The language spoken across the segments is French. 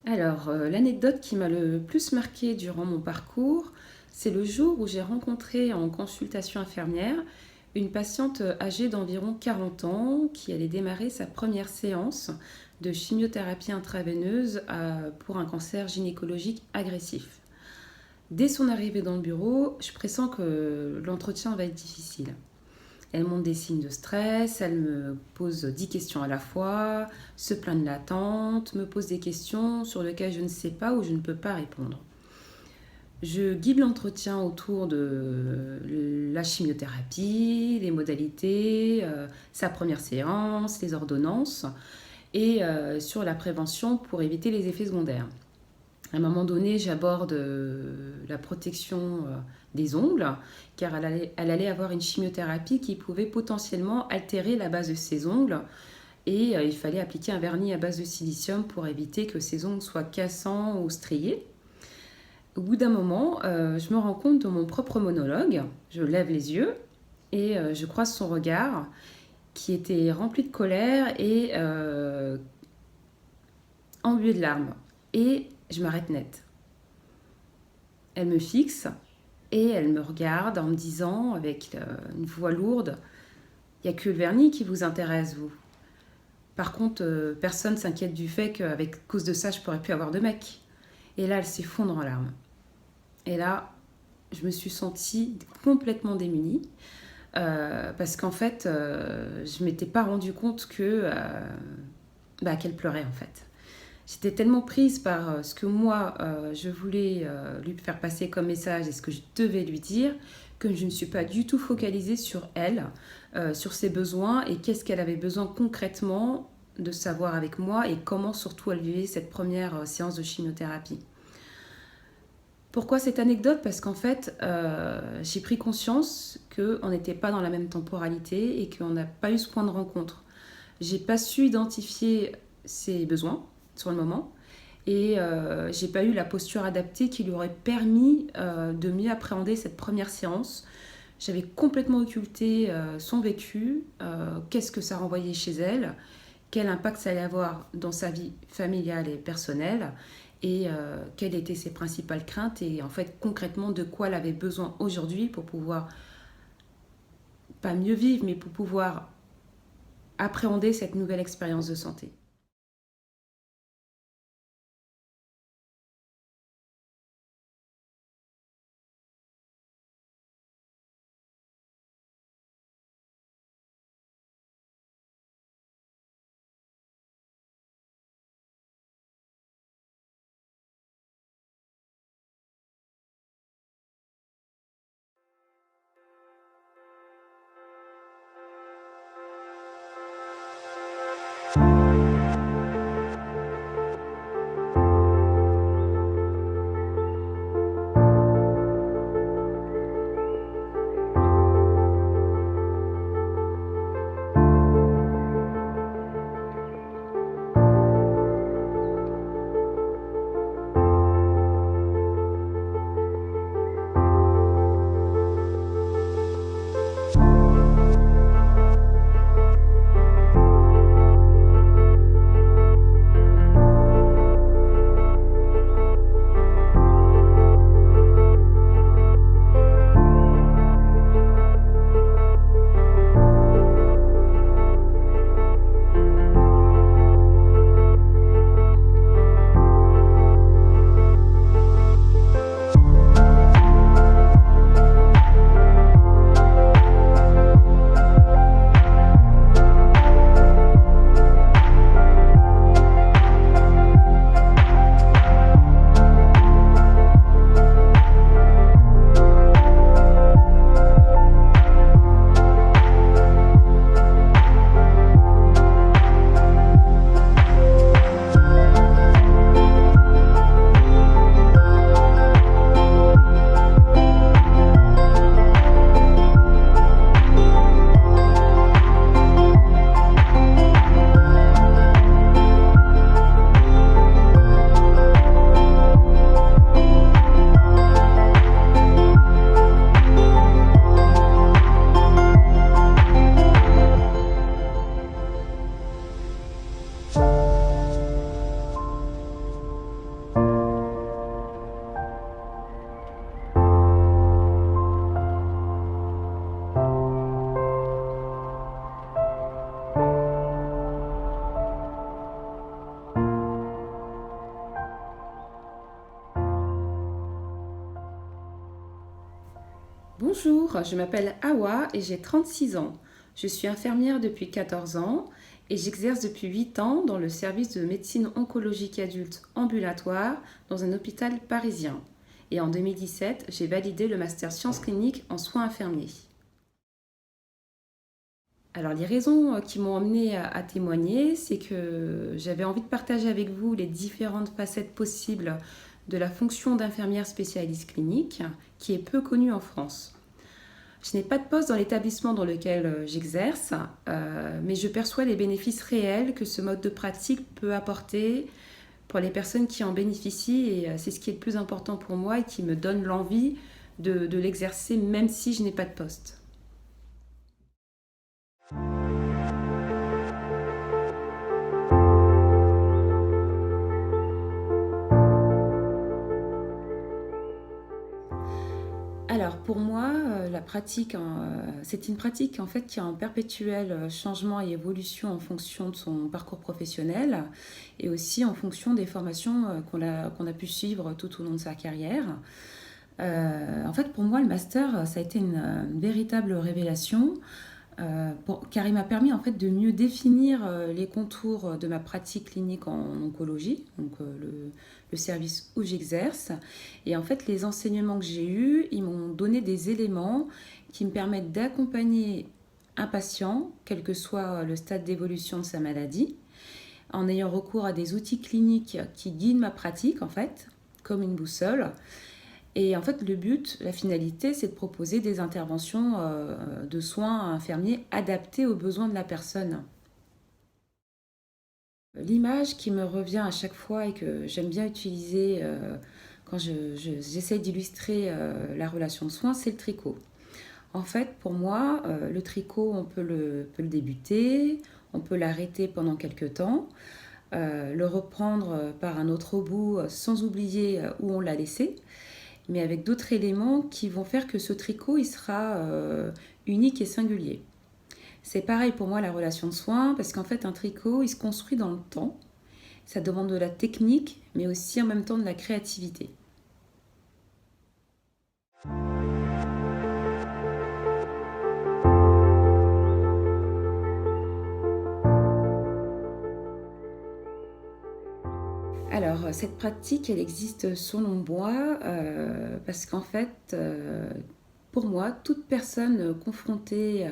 Alors, l'anecdote qui m'a le plus marquée durant mon parcours, c'est le jour où j'ai rencontré en consultation infirmière une patiente âgée d'environ 40 ans qui allait démarrer sa première séance de chimiothérapie intraveineuse pour un cancer gynécologique agressif. Dès son arrivée dans le bureau, je pressens que l'entretien va être difficile. Elle montre des signes de stress, elle me pose 10 questions à la fois, se plaint de l'attente, me pose des questions sur lesquelles je ne sais pas ou je ne peux pas répondre. Je guide l'entretien autour de la chimiothérapie, les modalités, sa première séance, les ordonnances et sur la prévention pour éviter les effets secondaires. À un moment donné, j'aborde la protection des ongles, car elle allait avoir une chimiothérapie qui pouvait potentiellement altérer la base de ses ongles, et il fallait appliquer un vernis à base de silicium pour éviter que ses ongles soient cassants ou striés. Au bout d'un moment, je me rends compte de mon propre monologue, je lève les yeux et je croise son regard qui était rempli de colère et embué de larmes. Et je m'arrête net. Elle me fixe et elle me regarde en me disant avec une voix lourde: il n'y a que le vernis qui vous intéresse, vous. Par contre, personne s'inquiète du fait qu'avec cause de ça, je pourrais plus avoir de mec. Et là, elle s'effondre en larmes. Et là, je me suis sentie complètement démunie parce qu'en fait, je m'étais pas rendu compte qu'elle pleurait en fait. J'étais tellement prise par ce que moi, je voulais lui faire passer comme message et ce que je devais lui dire, que je ne suis pas du tout focalisée sur elle, sur ses besoins et qu'est-ce qu'elle avait besoin concrètement de savoir avec moi et comment surtout elle vivait cette première séance de chimiothérapie. Pourquoi cette anecdote? Parce qu'en fait, j'ai pris conscience qu'on n'était pas dans la même temporalité et qu'on n'a pas eu ce point de rencontre. J'ai pas su identifier ses besoins sur le moment et j'ai pas eu la posture adaptée qui lui aurait permis de mieux appréhender cette première séance. J'avais complètement occulté son vécu, qu'est-ce que ça renvoyait chez elle, quel impact ça allait avoir dans sa vie familiale et personnelle et quelles étaient ses principales craintes et en fait concrètement de quoi elle avait besoin aujourd'hui pour pouvoir pas mieux vivre mais pour pouvoir appréhender cette nouvelle expérience de santé. Bonjour, je m'appelle Awa et j'ai 36 ans. Je suis infirmière depuis 14 ans et j'exerce depuis 8 ans dans le service de médecine oncologique adulte ambulatoire dans un hôpital parisien. Et en 2017, j'ai validé le master sciences cliniques en soins infirmiers. Alors les raisons qui m'ont amenée à témoigner, c'est que j'avais envie de partager avec vous les différentes facettes possibles de la fonction d'infirmière spécialiste clinique qui est peu connue en France. Je n'ai pas de poste dans l'établissement dans lequel j'exerce, mais je perçois les bénéfices réels que ce mode de pratique peut apporter pour les personnes qui en bénéficient et c'est ce qui est le plus important pour moi et qui me donne l'envie de l'exercer même si je n'ai pas de poste. Alors pour moi, la pratique, c'est une pratique en fait qui est en perpétuel changement et évolution en fonction de son parcours professionnel et aussi en fonction des formations qu'on a pu suivre tout au long de sa carrière. En fait, pour moi, le master, ça a été une véritable révélation car il m'a permis en fait de mieux définir les contours de ma pratique clinique en oncologie, donc le service où j'exerce. Et en fait, les enseignements que j'ai eus, ils m'ont donné des éléments qui me permettent d'accompagner un patient, quel que soit le stade d'évolution de sa maladie, en ayant recours à des outils cliniques qui guident ma pratique, en fait, comme une boussole. Et en fait, le but, la finalité, c'est de proposer des interventions de soins infirmiers adaptées aux besoins de la personne. L'image qui me revient à chaque fois et que j'aime bien utiliser quand j'essaie d'illustrer la relation de soins, c'est le tricot. En fait, pour moi, le tricot, on peut le débuter, on peut l'arrêter pendant quelques temps, le reprendre par un autre bout sans oublier où on l'a laissé, mais avec d'autres éléments qui vont faire que ce tricot, il sera unique et singulier. C'est pareil pour moi la relation de soins, parce qu'en fait un tricot, il se construit dans le temps. Ça demande de la technique, mais aussi en même temps de la créativité. Alors, cette pratique, elle existe selon moi, parce qu'en fait, pour moi, toute personne confrontée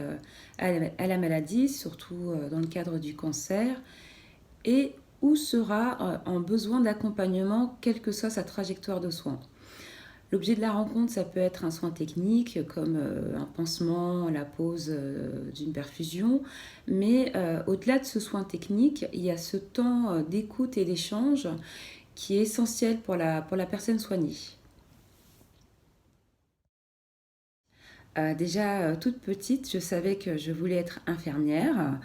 à la maladie, surtout dans le cadre du cancer, est ou sera en besoin d'accompagnement, quelle que soit sa trajectoire de soins. L'objet de la rencontre, ça peut être un soin technique comme un pansement, la pose d'une perfusion, mais au-delà de ce soin technique, il y a ce temps d'écoute et d'échange qui est essentiel pour la personne soignée. Déjà, toute petite, je savais que je voulais être infirmière.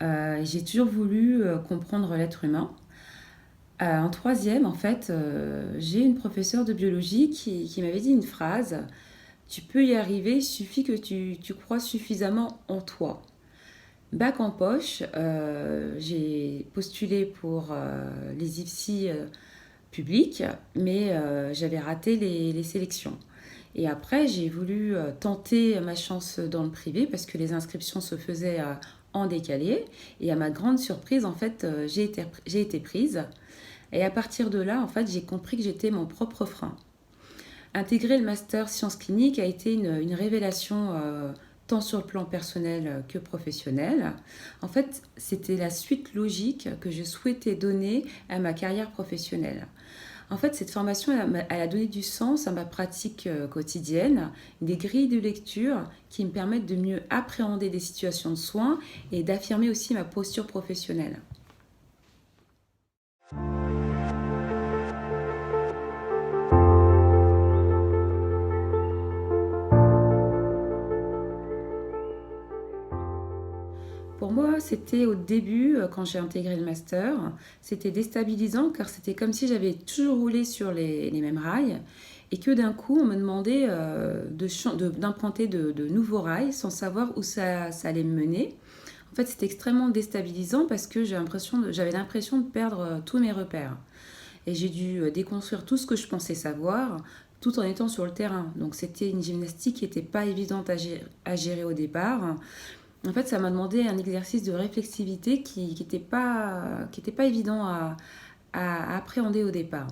J'ai toujours voulu comprendre l'être humain. En troisième, en fait, j'ai une professeure de biologie qui m'avait dit une phrase: tu peux y arriver, il suffit que tu crois suffisamment en toi. Bac en poche, j'ai postulé pour les IFSI publics, mais j'avais raté les sélections. Et après, j'ai voulu tenter ma chance dans le privé parce que les inscriptions se faisaient en décalé. Et à ma grande surprise, en fait, j'ai été prise. Et à partir de là, en fait, j'ai compris que j'étais mon propre frein. Intégrer le master sciences cliniques a été une révélation tant sur le plan personnel que professionnel. En fait, c'était la suite logique que je souhaitais donner à ma carrière professionnelle. En fait, cette formation, elle a donné du sens à ma pratique quotidienne, des grilles de lecture qui me permettent de mieux appréhender des situations de soins et d'affirmer aussi ma posture professionnelle. Pour moi, c'était au début, quand j'ai intégré le master, c'était déstabilisant car c'était comme si j'avais toujours roulé sur les mêmes rails et que d'un coup, on me demandait d'emprunter de nouveaux rails sans savoir où ça allait me mener. En fait, c'était extrêmement déstabilisant parce que j'avais l'impression de perdre tous mes repères. Et j'ai dû déconstruire tout ce que je pensais savoir, tout en étant sur le terrain. Donc c'était une gymnastique qui n'était pas évidente à gérer au départ. En fait, ça m'a demandé un exercice de réflexivité qui n'était pas évident à appréhender au départ.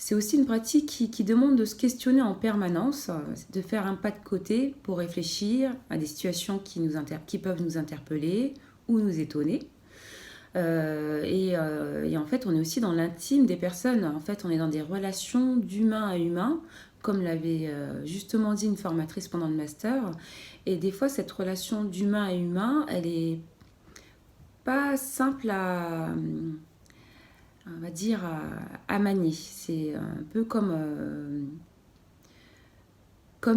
C'est aussi une pratique qui demande de se questionner en permanence, de faire un pas de côté pour réfléchir à des situations qui peuvent nous interpeller ou nous étonner. Et en fait, on est aussi dans l'intime des personnes. En fait, on est dans des relations d'humain à humain, comme l'avait justement dit une formatrice pendant le master. Et des fois, cette relation d'humain à humain, elle est pas simple on va dire, à manier. C'est un peu comme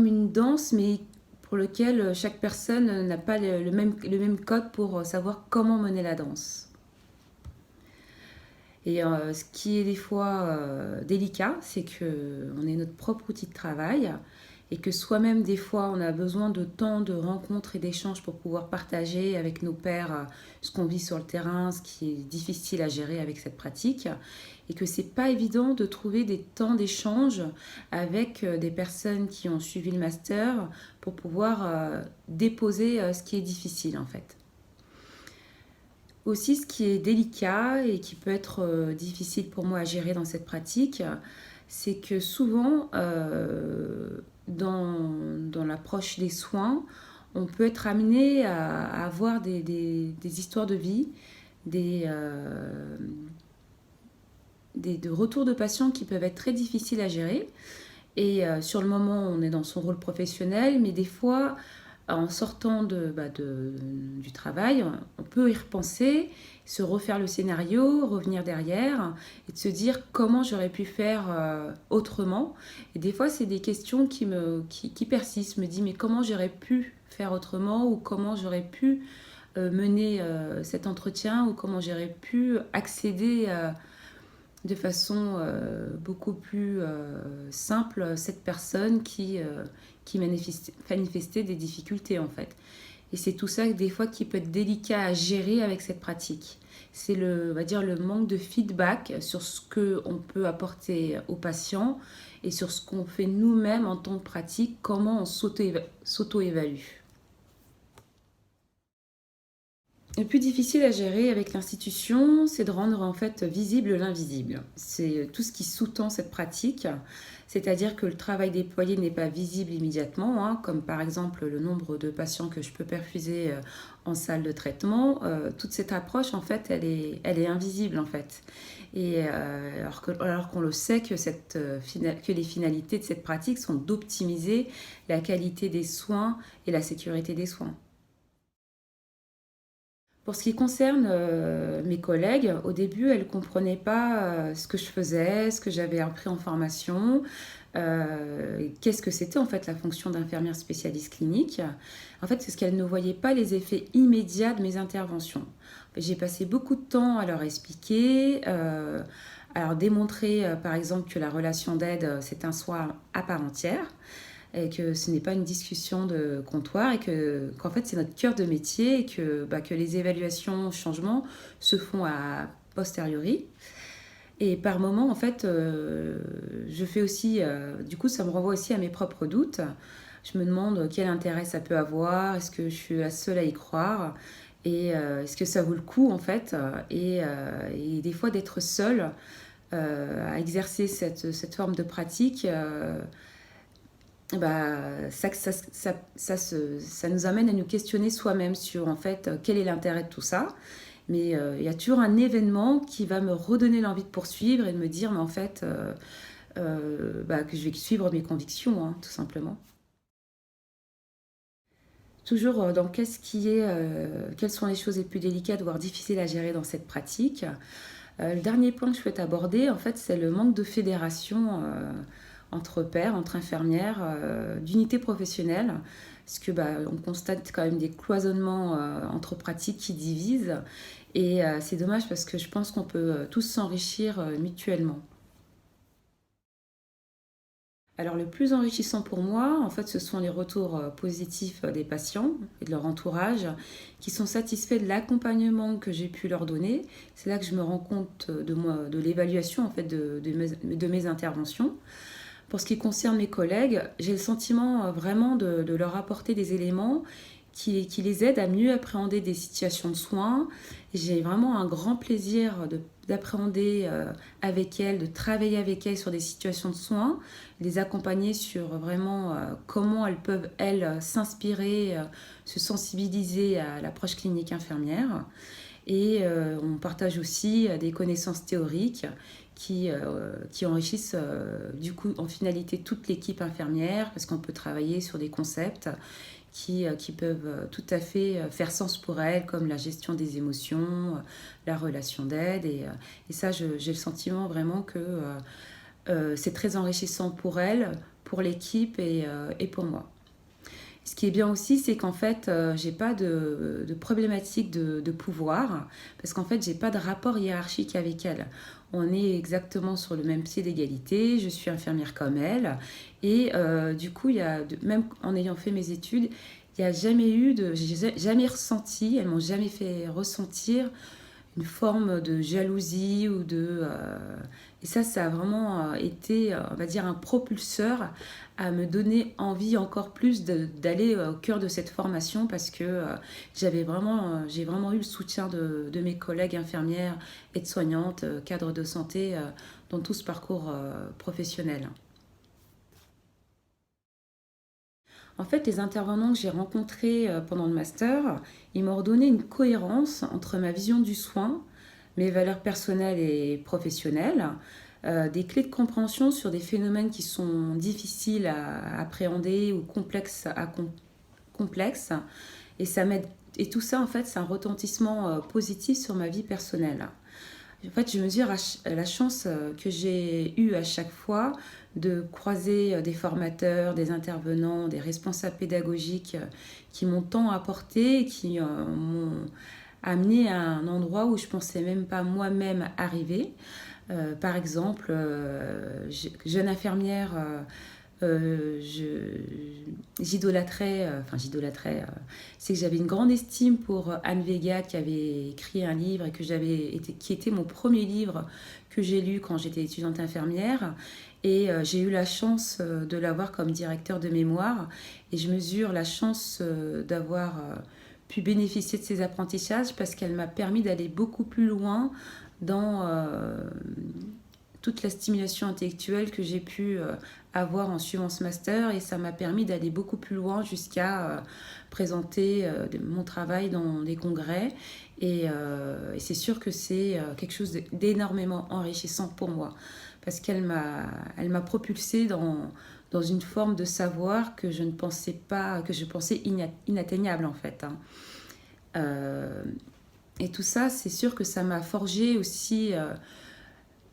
une danse, mais pour lequel chaque personne n'a pas le même code pour savoir comment mener la danse. Et ce qui est des fois délicat, c'est qu'on est notre propre outil de travail et que soi-même, des fois, on a besoin de temps de rencontres et d'échanges pour pouvoir partager avec nos pairs ce qu'on vit sur le terrain, ce qui est difficile à gérer avec cette pratique. Et que c'est pas évident de trouver des temps d'échange avec des personnes qui ont suivi le master pour pouvoir déposer ce qui est difficile en fait. Aussi, ce qui est délicat et qui peut être difficile pour moi à gérer dans cette pratique, c'est que souvent, dans l'approche des soins, on peut être amené à avoir des histoires de vie, de retours de patients qui peuvent être très difficiles à gérer. Et sur le moment, on est dans son rôle professionnel, mais des fois, en sortant du travail, on peut y repenser, se refaire le scénario, revenir derrière et de se dire comment j'aurais pu faire autrement. Et des fois, c'est des questions qui persistent. Je me dis, mais comment j'aurais pu faire autrement ou comment j'aurais pu mener cet entretien ou comment j'aurais pu accéder de façon beaucoup plus simple cette personne qui manifestait des difficultés en fait. Et c'est tout ça des fois qui peut être délicat à gérer avec cette pratique. C'est on va dire, le manque de feedback sur ce qu'on peut apporter aux patients et sur ce qu'on fait nous-mêmes en tant que pratique, comment on s'auto-évalue. Le plus difficile à gérer avec l'institution, c'est de rendre en fait visible l'invisible. C'est tout ce qui sous-tend cette pratique, c'est-à-dire que le travail déployé n'est pas visible immédiatement, hein, comme par exemple le nombre de patients que je peux perfuser en salle de traitement. Toute cette approche, en fait, elle est invisible en fait. Et alors qu'on le sait que les finalités de cette pratique sont d'optimiser la qualité des soins et la sécurité des soins. Pour ce qui concerne mes collègues, au début, elles ne comprenaient pas ce que je faisais, ce que j'avais appris en formation, qu'est-ce que c'était en fait la fonction d'infirmière spécialiste clinique. En fait, c'est ce qu'elles ne voyaient pas les effets immédiats de mes interventions. J'ai passé beaucoup de temps à leur expliquer, à leur démontrer par exemple que la relation d'aide, c'est un soin à part entière et que ce n'est pas une discussion de comptoir et qu'en fait c'est notre cœur de métier et que les évaluations changements se font a posteriori. Et par moment, en fait, je fais aussi, du coup ça me renvoie aussi à mes propres doutes. Je me demande quel intérêt ça peut avoir, est-ce que je suis la seule à y croire et est-ce que ça vaut le coup en fait et des fois d'être seule à exercer cette forme de pratique. Ça nous amène à nous questionner soi-même sur en fait quel est l'intérêt de tout ça. Mais il y a toujours un événement qui va me redonner l'envie de poursuivre et de me dire mais en fait que je vais suivre mes convictions, hein, tout simplement. Toujours dans quelles sont les choses les plus délicates, voire difficiles à gérer dans cette pratique. Le dernier point que je souhaite aborder, en fait, c'est le manque de fédération entre pairs, entre infirmières, d'unités professionnelles, parce que on constate quand même des cloisonnements entre pratiques qui divisent, et c'est dommage parce que je pense qu'on peut tous s'enrichir mutuellement. Alors le plus enrichissant pour moi, en fait, ce sont les retours positifs des patients et de leur entourage qui sont satisfaits de l'accompagnement que j'ai pu leur donner. C'est là que je me rends compte de l'évaluation en fait de mes interventions. Pour ce qui concerne mes collègues, j'ai le sentiment vraiment de leur apporter des éléments qui les aident à mieux appréhender des situations de soins. J'ai vraiment un grand plaisir d'appréhender avec elles, de travailler avec elles sur des situations de soins, les accompagner sur vraiment comment elles peuvent, elles, s'inspirer, se sensibiliser à l'approche clinique infirmière. Et on partage aussi des connaissances théoriques qui enrichissent du coup en finalité toute l'équipe infirmière parce qu'on peut travailler sur des concepts qui peuvent tout à fait faire sens pour elles, comme la gestion des émotions, la relation d'aide. Et ça, j'ai le sentiment vraiment que c'est très enrichissant pour elles, pour l'équipe et pour moi. Ce qui est bien aussi, c'est qu'en fait, j'ai pas de problématique de pouvoir, parce qu'en fait, j'ai pas de rapport hiérarchique avec elle. On est exactement sur le même pied d'égalité, je suis infirmière comme elle, et du coup, même en ayant fait mes études, il n'y a jamais eu j'ai jamais ressenti, elles m'ont jamais fait ressentir une forme de jalousie ou et ça a vraiment été, on va dire, un propulseur à me donner envie encore plus d'aller au cœur de cette formation parce que j'ai vraiment eu le soutien de mes collègues infirmières, aides-soignantes, cadres de santé dans tout ce parcours professionnel. En fait, les intervenants que j'ai rencontrés pendant le master, ils m'ont redonné une cohérence entre ma vision du soin, mes valeurs personnelles et professionnelles, des clés de compréhension sur des phénomènes qui sont difficiles à appréhender ou complexes. Et ça m'aide. Et tout ça, en fait, c'est un retentissement positif sur ma vie personnelle. En fait, je mesure la chance que j'ai eue à chaque fois de croiser des formateurs, des intervenants, des responsables pédagogiques qui m'ont tant apporté et qui m'ont amené à un endroit où je ne pensais même pas moi-même arriver. Par exemple, jeune infirmière, c'est que j'avais une grande estime pour Anne Vega qui avait écrit un livre et qui était mon premier livre que j'ai lu quand j'étais étudiante infirmière. Et j'ai eu la chance de l'avoir comme directeur de mémoire. Et je mesure la chance d'avoir pu bénéficier de ces apprentissages parce qu'elle m'a permis d'aller beaucoup plus loin dans toute la stimulation intellectuelle que j'ai pu avoir en suivant ce master et ça m'a permis d'aller beaucoup plus loin jusqu'à présenter mon travail dans des congrès et c'est sûr que c'est quelque chose d'énormément enrichissant pour moi parce elle m'a propulsée dans une forme de savoir que je ne pensais pas, que je pensais inatteignable en fait. Hein. Et tout ça, c'est sûr que ça m'a forgé aussi,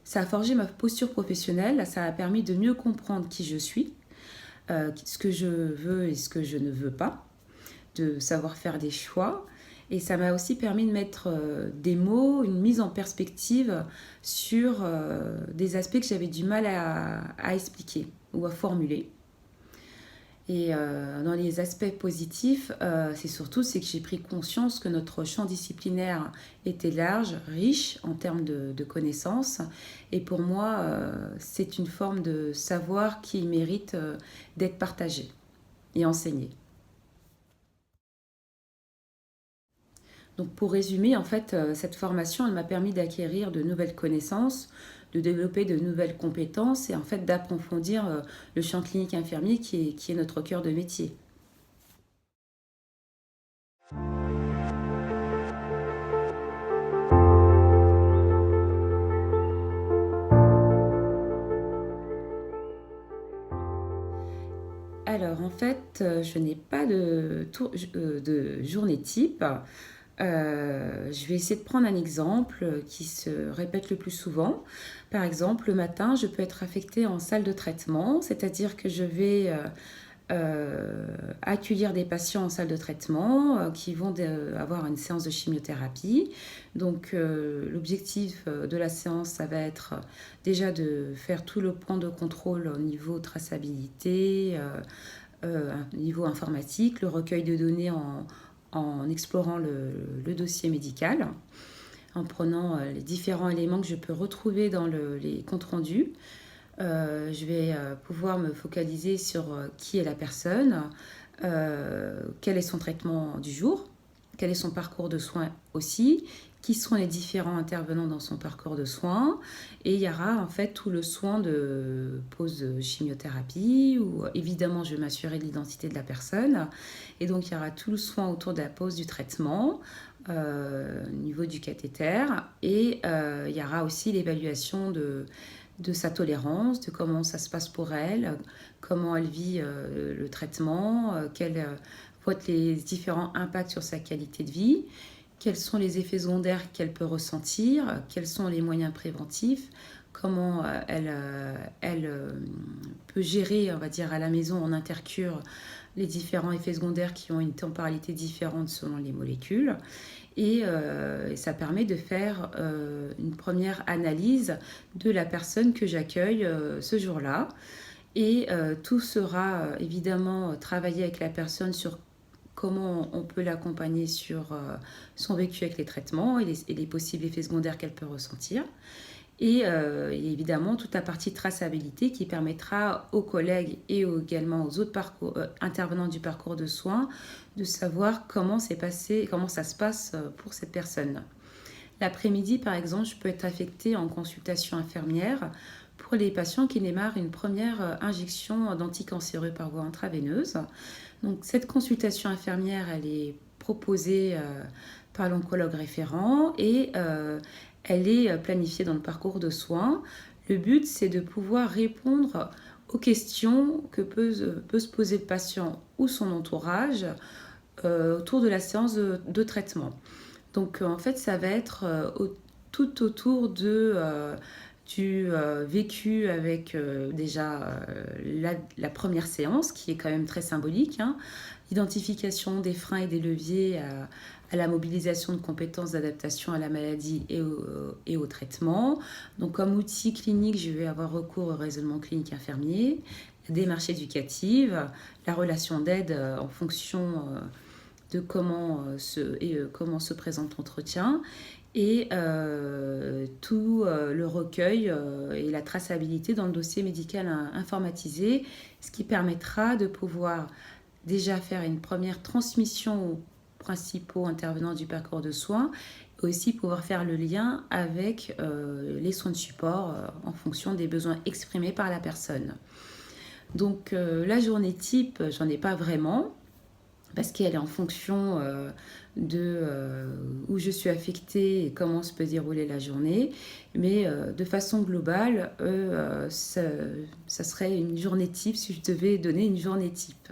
ça a forgé ma posture professionnelle, ça a permis de mieux comprendre qui je suis, ce que je veux et ce que je ne veux pas, de savoir faire des choix. Et ça m'a aussi permis de mettre des mots, une mise en perspective sur des aspects que j'avais du mal à expliquer ou à formuler. Et dans les aspects positifs, c'est que j'ai pris conscience que notre champ disciplinaire était large, riche en termes de connaissances. Et pour moi, c'est une forme de savoir qui mérite d'être partagé et enseigné. Donc pour résumer, en fait, cette formation, elle m'a permis d'acquérir de nouvelles connaissances, de développer de nouvelles compétences et en fait d'approfondir le champ clinique infirmier qui est notre cœur de métier. Alors en fait, je n'ai pas de journée type. Je vais essayer de prendre un exemple qui se répète le plus souvent. Par exemple, le matin, je peux être affectée en salle de traitement, c'est-à-dire que je vais accueillir des patients en salle de traitement qui vont avoir une séance de chimiothérapie. Donc l'objectif de la séance, ça va être déjà de faire tout le point de contrôle au niveau traçabilité, niveau informatique, le recueil de données en explorant le dossier médical, en prenant les différents éléments que je peux retrouver dans les comptes rendus. Je vais pouvoir me focaliser sur qui est la personne, quel est son traitement du jour, quel est son parcours de soins aussi, qui sont les différents intervenants dans son parcours de soins. Et il y aura en fait tout le soin de pose de chimiothérapie, où évidemment je vais m'assurer de l'identité de la personne. Et donc il y aura tout le soin autour de la pose du traitement, au niveau du cathéter. Et il y aura aussi l'évaluation de sa tolérance, de comment ça se passe pour elle, comment elle vit le traitement, quels vont être les différents impacts sur sa qualité de vie, quels sont les effets secondaires qu'elle peut ressentir, quels sont les moyens préventifs, comment elle peut gérer, on va dire, à la maison en intercure les différents effets secondaires qui ont une temporalité différente selon les molécules. Et ça permet de faire une première analyse de la personne que j'accueille ce jour-là. Et tout sera évidemment travaillé avec la personne sur comment on peut l'accompagner sur son vécu avec les traitements et les possibles effets secondaires qu'elle peut ressentir. Et évidemment, toute la partie traçabilité qui permettra aux collègues et également aux autres intervenants du parcours de soins de savoir comment ça se passe pour cette personne. L'après-midi, par exemple, je peux être affectée en consultation infirmière pour les patients qui démarrent une première injection d'anticancéreux par voie intraveineuse. Donc, cette consultation infirmière, elle est proposée par l'oncologue référent et elle est planifiée dans le parcours de soins. Le but, c'est de pouvoir répondre aux questions que peut se poser le patient ou son entourage autour de la séance de traitement. Donc en fait, ça va être tout autour du vécu avec déjà la première séance, qui est quand même très symbolique, hein, l'identification des freins et des leviers à la mobilisation de compétences d'adaptation à la maladie et au traitement. Donc comme outil clinique, je vais avoir recours au raisonnement clinique infirmier, la démarche éducative, la relation d'aide en fonction de comment se présente l'entretien et tout le recueil et la traçabilité dans le dossier médical informatisé, ce qui permettra de pouvoir déjà faire une première transmission aux principaux intervenants du parcours de soins et aussi pouvoir faire le lien avec les soins de support en fonction des besoins exprimés par la personne. Donc la journée type, j'en ai pas vraiment, parce qu'elle est en fonction de où je suis affectée et comment se peut dérouler la journée. Mais de façon globale, ça serait une journée type si je devais donner une journée type.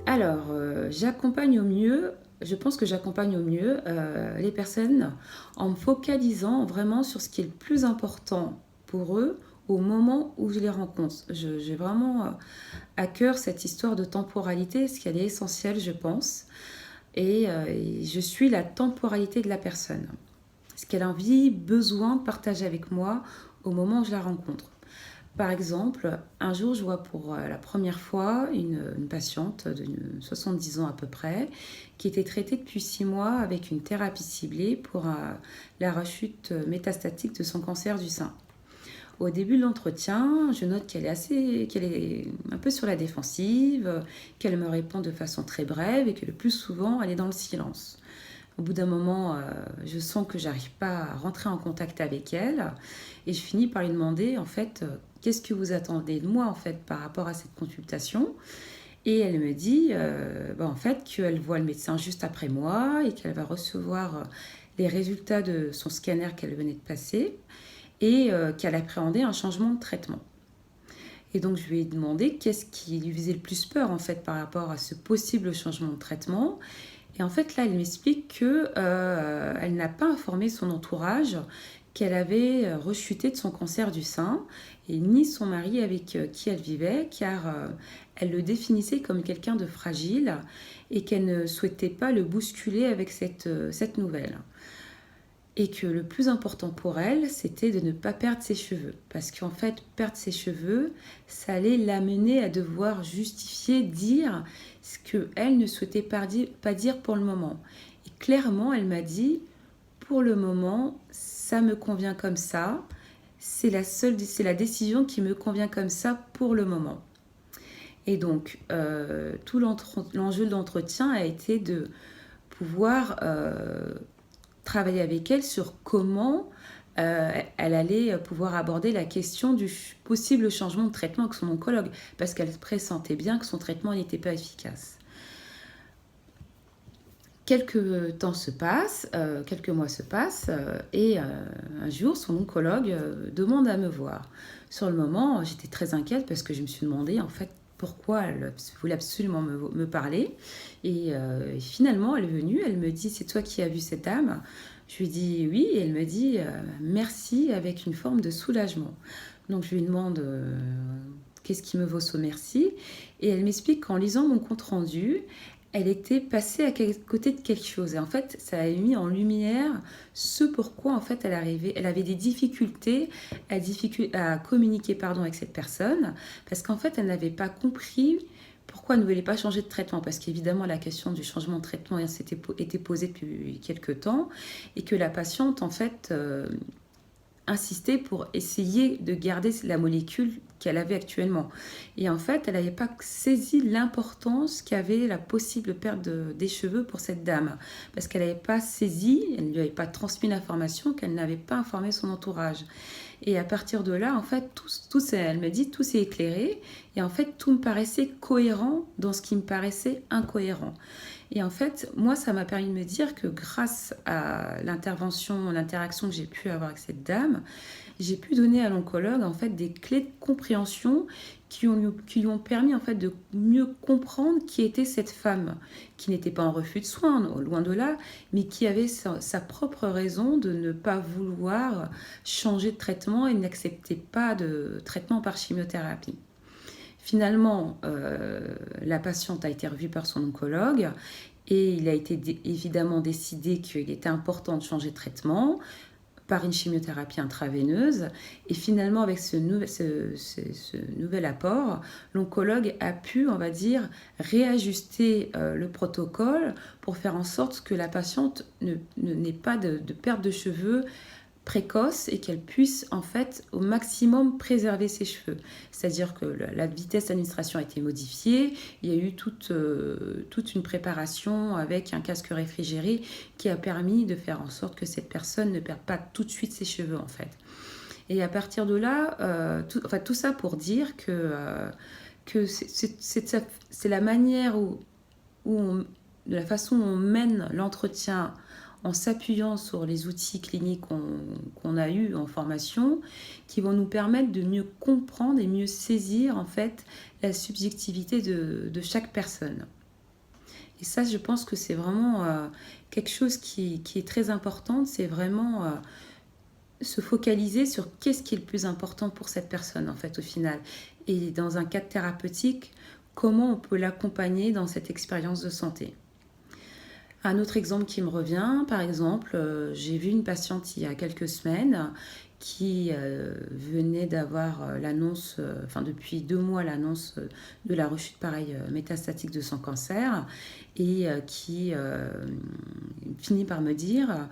Alors, j'accompagne au mieux, je pense que j'accompagne au mieux les personnes en me focalisant vraiment sur ce qui est le plus important pour eux au moment où je les rencontre. J'ai vraiment à cœur cette histoire de temporalité, parce qu'elle est essentielle, je pense. Et je suis la temporalité de la personne. Ce qu'elle a envie, besoin de partager avec moi au moment où je la rencontre. Par exemple, un jour, je vois pour la première fois une patiente de 70 ans à peu près, qui était traitée depuis 6 mois avec une thérapie ciblée pour la rechute métastatique de son cancer du sein. Au début de l'entretien, je note qu'elle est un peu sur la défensive, qu'elle me répond de façon très brève et que le plus souvent, elle est dans le silence. Au bout d'un moment, je sens que j'arrive pas à rentrer en contact avec elle et je finis par lui demander en fait qu'est-ce que vous attendez de moi en fait par rapport à cette consultation. Et elle me dit en fait qu'elle voit le médecin juste après moi et qu'elle va recevoir les résultats de son scanner qu'elle venait de passer et qu'elle appréhendait un changement de traitement. Et donc je lui ai demandé qu'est-ce qui lui faisait le plus peur en fait par rapport à ce possible changement de traitement. Et en fait, là, elle m'explique qu'elle n'a pas informé son entourage qu'elle avait rechuté de son cancer du sein, et ni son mari avec qui elle vivait, car elle le définissait comme quelqu'un de fragile et qu'elle ne souhaitait pas le bousculer avec cette nouvelle. et que le plus important pour elle, c'était de ne pas perdre ses cheveux. Parce qu'en fait, perdre ses cheveux, ça allait l'amener à devoir justifier, dire ce qu'elle ne souhaitait pas dire pour le moment. Et clairement, elle m'a dit, pour le moment, ça me convient comme ça. C'est la décision qui me convient comme ça pour le moment. Et donc, tout l'enjeu de l'entretien a été de pouvoir travailler avec elle sur comment elle allait pouvoir aborder la question du possible changement de traitement avec son oncologue, parce qu'elle pressentait bien que son traitement n'était pas efficace. Quelques temps se passent, quelques mois se passent, et un jour, son oncologue demande à me voir. Sur le moment, j'étais très inquiète parce que je me suis demandé, en fait, pourquoi elle voulait absolument me parler. Et finalement, elle est venue, elle me dit, c'est toi qui as vu cette dame? Je lui dis oui, et elle me dit merci avec une forme de soulagement. Donc je lui demande qu'est-ce qui me vaut ce merci, et elle m'explique qu'en lisant mon compte-rendu, elle était passée à côté de quelque chose. Et en fait, ça a mis en lumière ce pourquoi en fait elle avait des difficultés à communiquer avec cette personne, parce qu'en fait, elle n'avait pas compris pourquoi elle ne voulait pas changer de traitement. Parce qu'évidemment, la question du changement de traitement s'était été posée depuis quelques temps, et que la patiente, en fait, insistait pour essayer de garder la molécule qu'elle avait actuellement. Et en fait, elle n'avait pas saisi l'importance qu'avait la possible perte des cheveux pour cette dame. Parce qu'elle n'avait pas saisi, elle ne lui avait pas transmis l'information, qu'elle n'avait pas informé son entourage. Et à partir de là, en fait, elle me dit, tout s'est éclairé. Et en fait, tout me paraissait cohérent dans ce qui me paraissait incohérent. Et en fait, moi, ça m'a permis de me dire que grâce à l'interaction que j'ai pu avoir avec cette dame, j'ai pu donner à l'oncologue en fait des clés de compréhension qui lui ont permis en fait de mieux comprendre qui était cette femme, qui n'était pas en refus de soins, loin de là, mais qui avait sa propre raison de ne pas vouloir changer de traitement et n'accepter pas de traitement par chimiothérapie. Finalement, la patiente a été revue par son oncologue et il a été évidemment décidé qu'il était important de changer de traitement par une chimiothérapie intraveineuse. Et finalement, avec ce nouvel apport, l'oncologue a pu, on va dire, réajuster le protocole pour faire en sorte que la patiente n'ait pas de perte de cheveux précoce et qu'elle puisse en fait au maximum préserver ses cheveux. C'est-à-dire que la vitesse d'administration a été modifiée, il y a eu toute une préparation avec un casque réfrigéré qui a permis de faire en sorte que cette personne ne perde pas tout de suite ses cheveux en fait. Et à partir de là, tout ça pour dire que c'est la manière de la façon où on mène l'entretien en s'appuyant sur les outils cliniques qu'on a eus en formation, qui vont nous permettre de mieux comprendre et mieux saisir en fait la subjectivité de chaque personne. Et ça, je pense que c'est vraiment quelque chose qui est très important, c'est vraiment se focaliser sur qu'est-ce qui est le plus important pour cette personne en fait au final. Et dans un cadre thérapeutique, comment on peut l'accompagner dans cette expérience de santé. Un autre exemple qui me revient, par exemple, j'ai vu une patiente il y a quelques semaines qui venait d'avoir l'annonce, depuis 2 mois, l'annonce de la rechute métastatique de son cancer et qui finit par me dire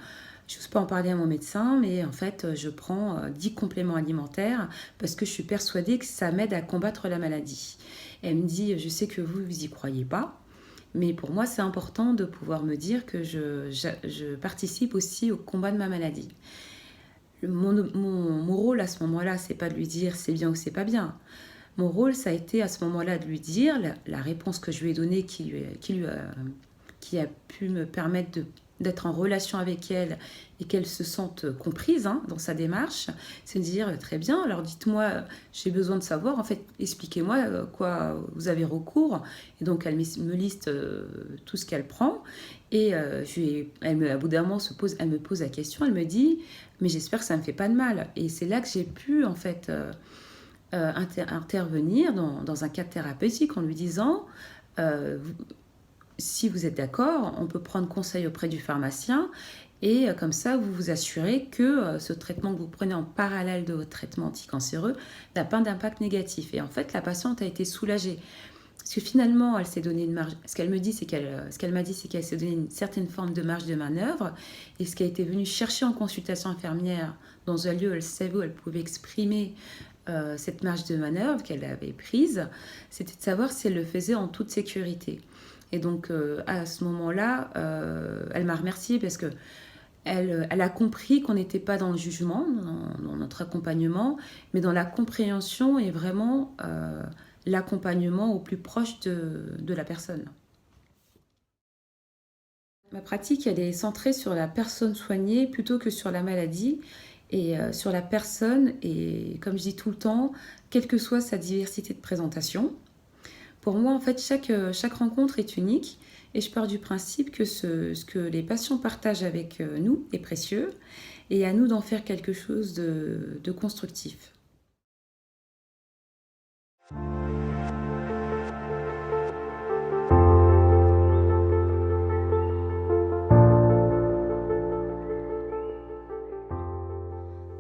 je n'ose pas en parler à mon médecin, mais en fait, je prends 10 compléments alimentaires parce que je suis persuadée que ça m'aide à combattre la maladie. Elle me dit, je sais que vous y croyez pas, mais pour moi, c'est important de pouvoir me dire que je participe aussi au combat de ma maladie. Mon rôle à ce moment-là, c'est pas de lui dire c'est bien ou c'est pas bien. Mon rôle, ça a été à ce moment-là de lui dire la réponse que je lui ai donnée qui a pu me permettre d'être en relation avec elle et qu'elle se sente comprise dans sa démarche, c'est de dire très bien, alors dites-moi, j'ai besoin de savoir, en fait, expliquez-moi quoi vous avez recours. Et donc elle me liste tout ce qu'elle prend et au bout d'un moment elle me pose la question, elle me dit mais j'espère que ça ne me fait pas de mal. Et c'est là que j'ai pu en fait intervenir dans un cadre thérapeutique en lui disant si vous êtes d'accord, on peut prendre conseil auprès du pharmacien Et comme ça, vous vous assurez que ce traitement que vous prenez en parallèle de votre traitement anticancéreux n'a pas d'impact négatif. Et en fait, la patiente a été soulagée. Parce que finalement, elle s'est donné une marge. Ce qu'elle me dit, ce qu'elle m'a dit, c'est qu'elle s'est donné une certaine forme de marge de manœuvre. Et ce qu'elle était venue chercher en consultation infirmière dans un lieu où elle savait où elle pouvait exprimer cette marge de manœuvre qu'elle avait prise, c'était de savoir si elle le faisait en toute sécurité. Et donc, à ce moment-là, elle m'a remerciée parce que elle a compris qu'on n'était pas dans le jugement, dans notre accompagnement, mais dans la compréhension et vraiment l'accompagnement au plus proche de la personne. Ma pratique, elle est centrée sur la personne soignée plutôt que sur la maladie et sur la personne. Et comme je dis tout le temps, quelle que soit sa diversité de présentation, pour moi, en fait, chaque rencontre est unique et je pars du principe que ce que les patients partagent avec nous est précieux et à nous d'en faire quelque chose de constructif.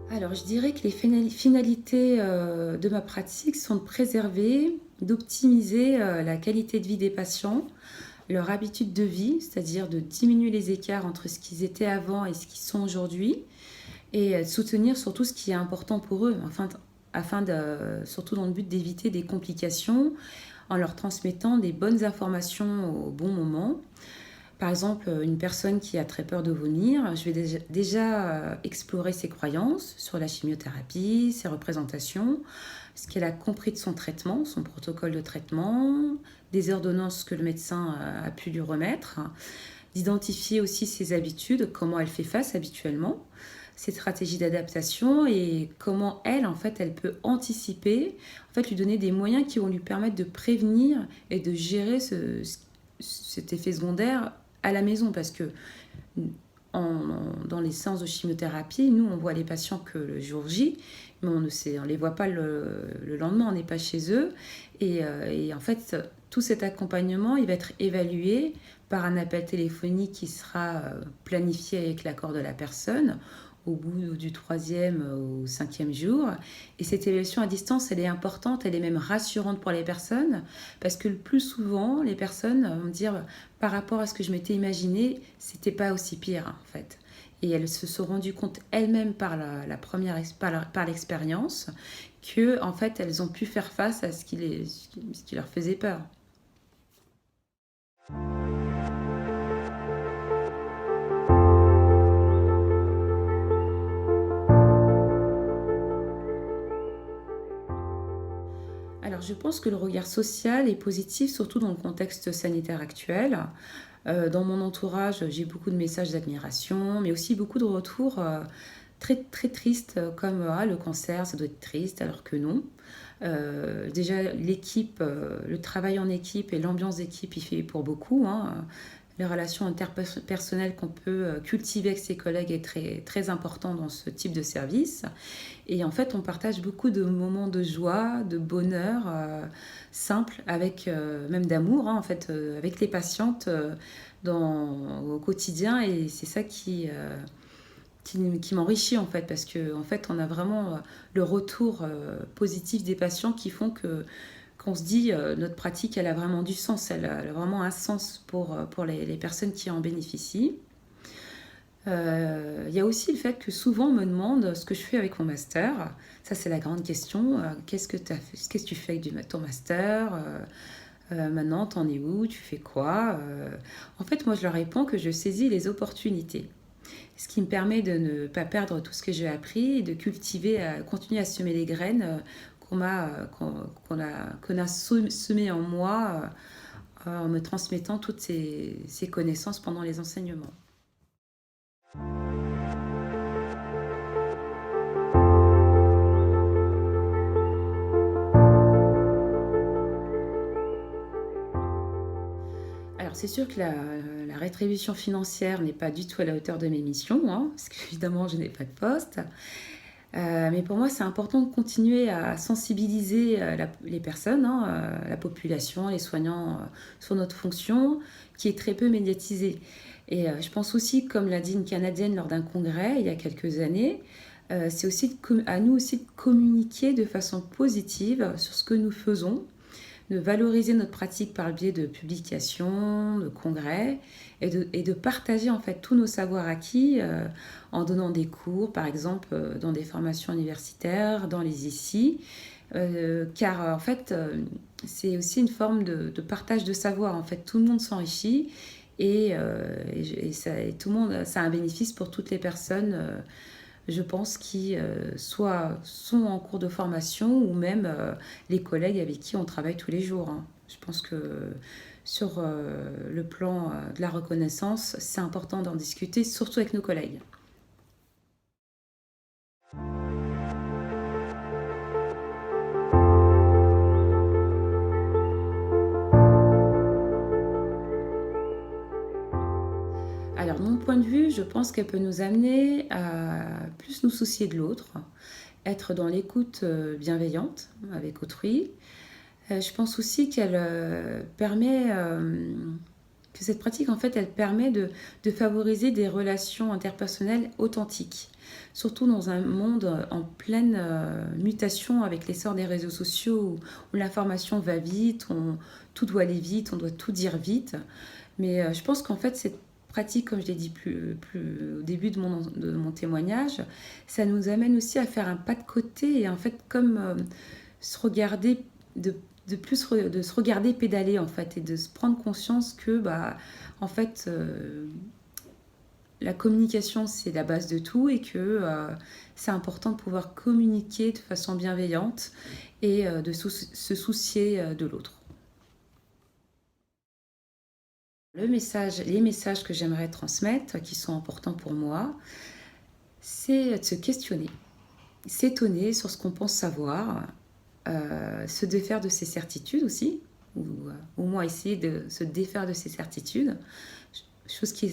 Alors, je dirais que les finalités de ma pratique sont de préserver, d'optimiser la qualité de vie des patients, leur habitude de vie, c'est-à-dire de diminuer les écarts entre ce qu'ils étaient avant et ce qu'ils sont aujourd'hui, et de soutenir surtout ce qui est important pour eux, surtout dans le but d'éviter des complications, en leur transmettant des bonnes informations au bon moment. Par exemple, une personne qui a très peur de vomir, je vais déjà explorer ses croyances sur la chimiothérapie, ses représentations, ce qu'elle a compris de son traitement, son protocole de traitement, des ordonnances que le médecin a pu lui remettre, d'identifier aussi ses habitudes, comment elle fait face habituellement, ses stratégies d'adaptation et comment elle, en fait, elle peut anticiper, en fait, lui donner des moyens qui vont lui permettre de prévenir et de gérer cet effet secondaire à la maison. Parce que dans les séances de chimiothérapie, nous, on voit les patients que le jour J, mais on ne les voit pas le lendemain, on n'est pas chez eux. Et en fait, tout cet accompagnement, il va être évalué par un appel téléphonique qui sera planifié avec l'accord de la personne au bout du troisième au cinquième jour. Et cette évaluation à distance, elle est importante, elle est même rassurante pour les personnes, parce que le plus souvent, les personnes vont me dire, par rapport à ce que je m'étais imaginé, c'était pas aussi pire en fait. Et elles se sont rendues compte elles-mêmes par l'expérience que en fait elles ont pu faire face à ce qui leur faisait peur. Alors, je pense que le regard social est positif, surtout dans le contexte sanitaire actuel. Dans mon entourage, j'ai beaucoup de messages d'admiration, mais aussi beaucoup de retours très, très tristes, comme ah, le cancer, ça doit être triste, alors que non. Déjà, l'équipe, le travail en équipe et l'ambiance d'équipe, il fait pour beaucoup, hein. Les relations interpersonnelles qu'on peut cultiver avec ses collègues est très, très important dans ce type de service. Et en fait, on partage beaucoup de moments de joie, de bonheur simple, avec même d'amour, hein, en fait, avec les patientes au quotidien. Et c'est ça qui m'enrichit en fait, parce que en fait, on a vraiment le retour positif des patients qui font qu'on se dit notre pratique, elle a vraiment du sens, elle a vraiment un sens pour les personnes qui en bénéficient. Il y a aussi le fait que souvent on me demande ce que je fais avec mon master. Ça, c'est la grande question. Qu'est-ce que tu fais avec ton master? Maintenant, t'en es où? Tu fais quoi? En fait, moi, je leur réponds que je saisis les opportunités. Ce qui me permet de ne pas perdre tout ce que j'ai appris et de cultiver, continuer à semer les graines qu'on a semées en moi en me transmettant toutes ces connaissances pendant les enseignements. Alors c'est sûr que la rétribution financière n'est pas du tout à la hauteur de mes missions, hein, parce qu'évidemment je n'ai pas de poste. Mais pour moi c'est important de continuer à sensibiliser les personnes, hein, la population, les soignants sur notre fonction qui est très peu médiatisée. Et je pense aussi, comme l'a dit une Canadienne lors d'un congrès il y a quelques années, c'est aussi à nous aussi de communiquer de façon positive sur ce que nous faisons, de valoriser notre pratique par le biais de publications, de congrès, et de partager en fait tous nos savoirs acquis en donnant des cours, par exemple dans des formations universitaires, dans les ICI, car en fait c'est aussi une forme de partage de savoir. En fait, tout le monde s'enrichit et tout le monde, ça a un bénéfice pour toutes les personnes. Je pense, qui soit sont en cours de formation ou même les collègues avec qui on travaille tous les jours, hein. Je pense que sur le plan de la reconnaissance, c'est important d'en discuter, surtout avec nos collègues. Alors, de mon point de vue, je pense qu'elle peut nous amener à plus nous soucier de l'autre, être dans l'écoute bienveillante avec autrui. Je pense aussi qu'elle permet, que cette pratique, en fait, elle permet de favoriser des relations interpersonnelles authentiques, surtout dans un monde en pleine mutation avec l'essor des réseaux sociaux où l'information va vite, tout doit aller vite, on doit tout dire vite. Mais je pense qu'en fait, cette pratique, comme je l'ai dit plus au début de mon témoignage, ça nous amène aussi à faire un pas de côté et en fait, comme se regarder de de se regarder pédaler en fait et de se prendre conscience que bah en fait la communication c'est la base de tout et que c'est important de pouvoir communiquer de façon bienveillante et se soucier de l'autre. Les messages que j'aimerais transmettre, qui sont importants pour moi, c'est de se questionner, s'étonner sur ce qu'on pense savoir, se défaire de ses certitudes aussi, ou au moins essayer de se défaire de ses certitudes, chose qui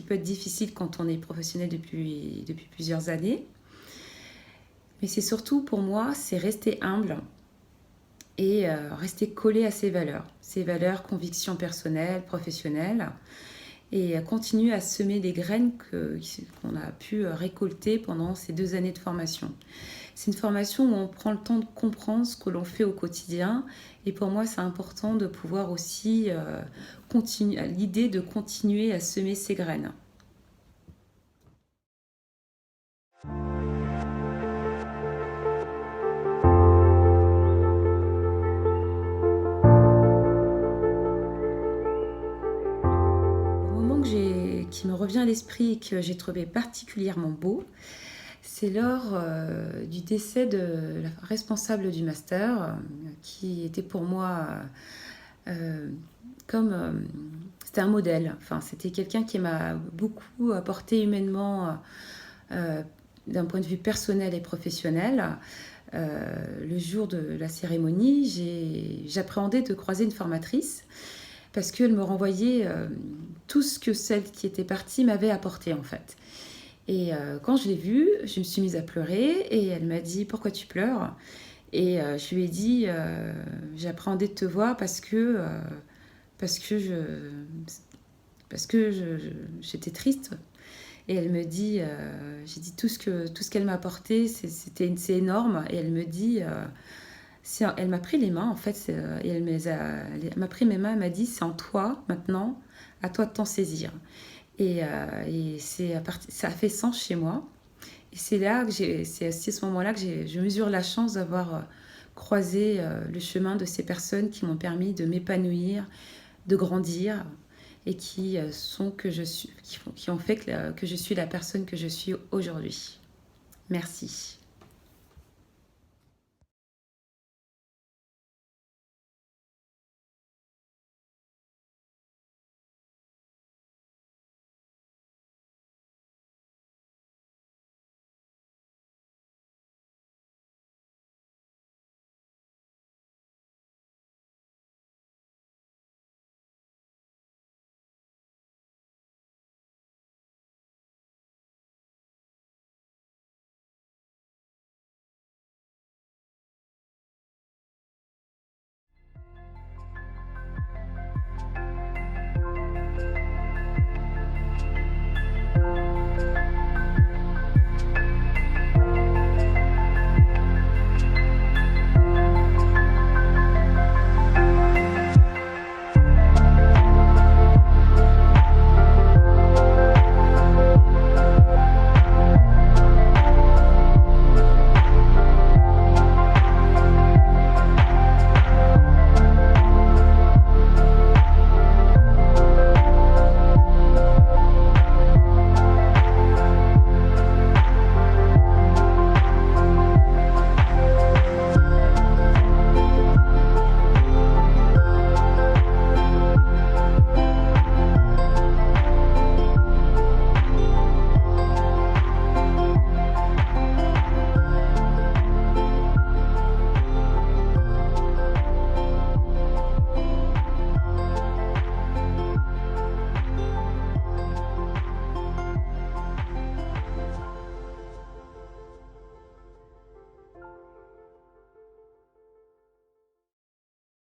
peut être difficile quand on est professionnel depuis plusieurs années. Mais c'est surtout pour moi, c'est rester humble et rester collé à ses valeurs, convictions personnelles, professionnelles, et continuer à semer des graines qu'on a pu récolter pendant ces 2 années de formation. C'est une formation où on prend le temps de comprendre ce que l'on fait au quotidien. Et pour moi, c'est important de pouvoir aussi continuer, l'idée de continuer à semer ces graines. Le moment qui me revient à l'esprit et que j'ai trouvé particulièrement beau, c'est lors du décès de la responsable du master, qui était pour moi comme c'était un modèle. Enfin, c'était quelqu'un qui m'a beaucoup apporté humainement d'un point de vue personnel et professionnel. Le jour de la cérémonie, j'appréhendais de croiser une formatrice parce qu'elle me renvoyait tout ce que celle qui était partie m'avait apporté en fait. Et quand je l'ai vue, je me suis mise à pleurer et elle m'a dit: «Pourquoi tu pleures?» Et je lui ai dit: «J'appréhendais de te voir parce que j'étais triste». Et elle me dit, j'ai dit: tout ce qu'elle m'a apporté, c'est énorme». Et elle me dit, elle m'a pris les mains en fait, et elle m'a pris mes mains, elle m'a dit: «C'est en toi maintenant, à toi de t'en saisir». Et ça a fait sens chez moi. Et c'est aussi à ce moment-là que je mesure la chance d'avoir croisé le chemin de ces personnes qui m'ont permis de m'épanouir, de grandir et qui ont fait que je suis la personne que je suis aujourd'hui. Merci.